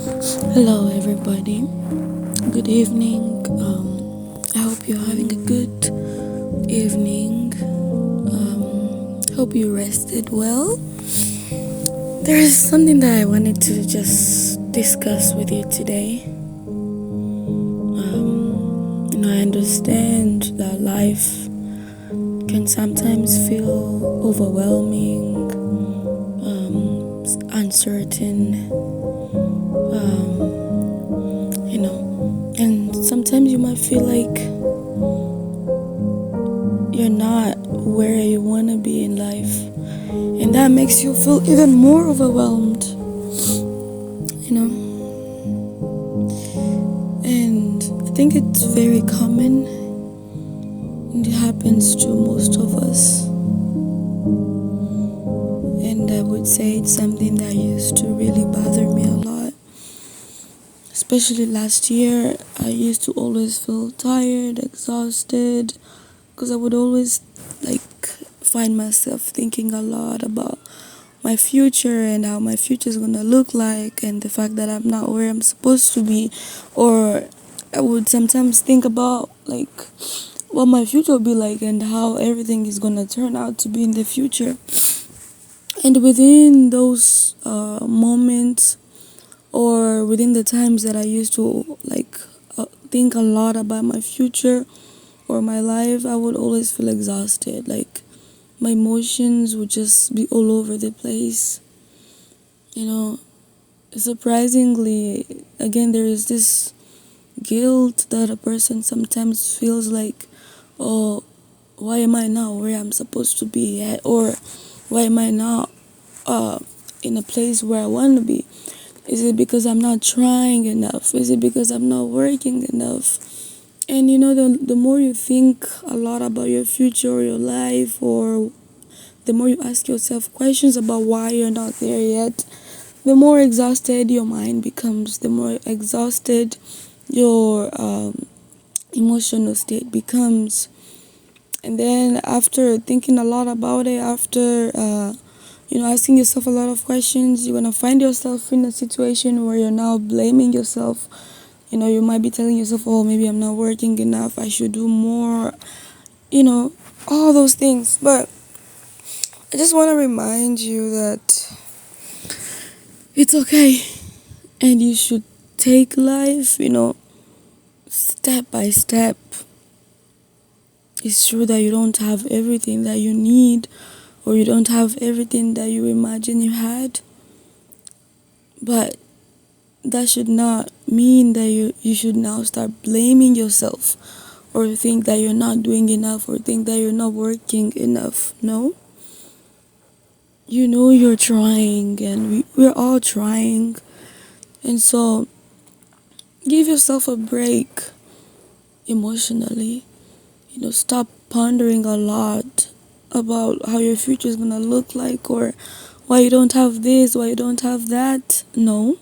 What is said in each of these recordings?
Hello, everybody. Good evening. I hope you're having a good evening. Hope you rested well. There is something that I wanted to just discuss with you today. I understand that life can sometimes feel overwhelming, uncertain, and sometimes you might feel like you're not where you want to be in life, and that makes you feel even more overwhelmed, you know. And I think it's very common, and it happens to most of us. And I would say it's something that used to really bother me a lot, especially last year. I used to always feel tired, exhausted, because I would always find myself thinking a lot about my future and how my future is gonna look like, and the fact that I'm not where I'm supposed to be. Or I would sometimes think about what my future will be like and how everything is gonna turn out to be in the future. And within those moments, or within the times that I used to think a lot about my future or my life, I would always feel exhausted. Like my emotions would just be all over the place. You know, surprisingly, again, there is this guilt that a person sometimes feels like, oh, why am I not where I'm supposed to be at? Or why am I not uh, in a place where I want to be? Is it because I'm not trying enough? Is it because I'm not working enough? And the more you think a lot about your future or your life, or the more you ask yourself questions about why you're not there yet, the more exhausted your mind becomes, the more exhausted your emotional state becomes. And then after thinking a lot about it, after asking yourself a lot of questions, you're gonna find yourself in a situation where you're now blaming yourself. You might be telling yourself, oh, maybe I'm not working enough, I should do more, you know all those things. But I just want to remind you that it's okay, and you should take life, step by step. It's true that you don't have everything that you need, or you don't have everything that you imagine you had, but that should not mean that you should now start blaming yourself, or think that you're not doing enough, or think that you're not working enough. No, you're trying, and we're all trying. And so give yourself a break emotionally. Stop pondering a lot about how your future is gonna look like, or why you don't have this, why you don't have that. No,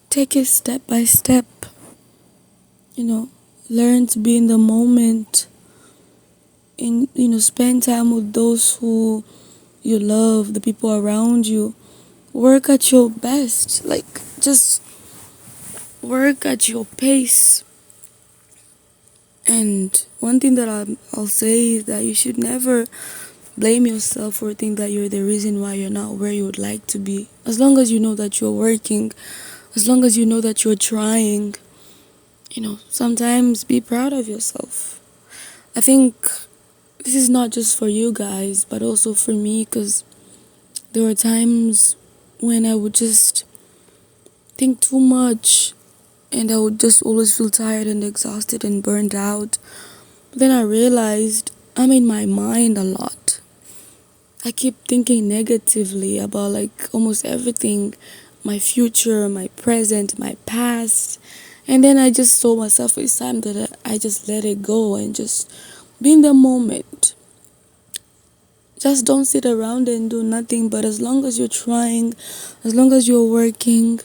take it step by step. Learn to be in the moment, and spend time with those who you love, the people around you. Work at your best, just work at your pace. And one thing that I'll say is that you should never blame yourself or think that you're the reason why you're not where you would like to be. As long as you know that you're working, as long as you know that you're trying, sometimes be proud of yourself. I think this is not just for you guys, but also for me, because there were times when I would just think too much, and I would just always feel tired and exhausted and burned out. But then I realized I'm in my mind a lot. I keep thinking negatively about almost everything, my future, my present, my past. And then I just told myself it's time that I just let it go and just be in the moment. Just don't sit around and do nothing. But as long as you're trying, as long as you're working,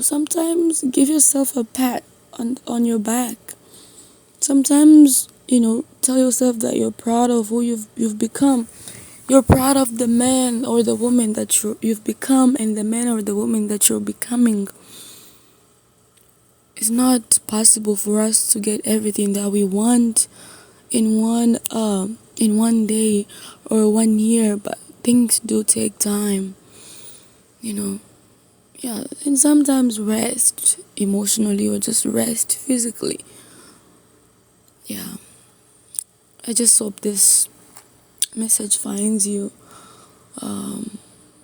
sometimes give yourself a pat on your back. Sometimes, tell yourself that you're proud of who you've become. You're proud of the man or the woman that you've become, and the man or the woman that you're becoming. It's not possible for us to get everything that we want in one day or 1 year, but things do take time, you know. Yeah, and sometimes rest emotionally or just rest physically. Yeah, I just hope this message finds you.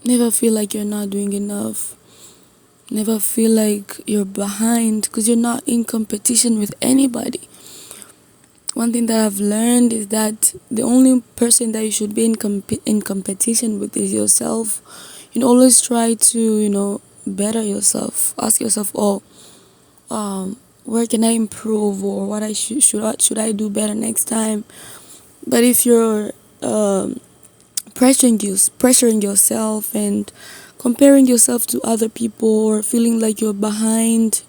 Never feel like you're not doing enough. Never feel like you're behind, because you're not in competition with anybody. One thing that I've learned is that the only person that you should be in competition with is yourself. You always try to, better yourself. Ask yourself, oh, where can I improve, or what I should I do better next time. But if you're pressuring yourself and comparing yourself to other people, or feeling like you're behind,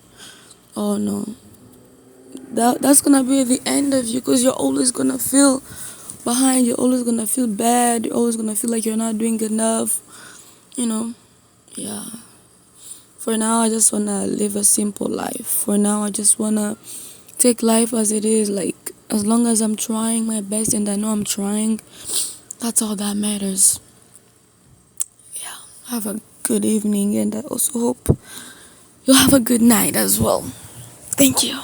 oh no, that's gonna be the end of you, because you're always gonna feel behind. You're always gonna feel bad. You're always gonna feel like you're not doing enough, you know. Yeah, for now I just wanna live a simple life. For now I just wanna take life as it is. Like, as long as I'm trying my best and I know I'm trying, that's all that matters. Yeah, have a good evening, and I also hope you'll have a good night as well. Thank you.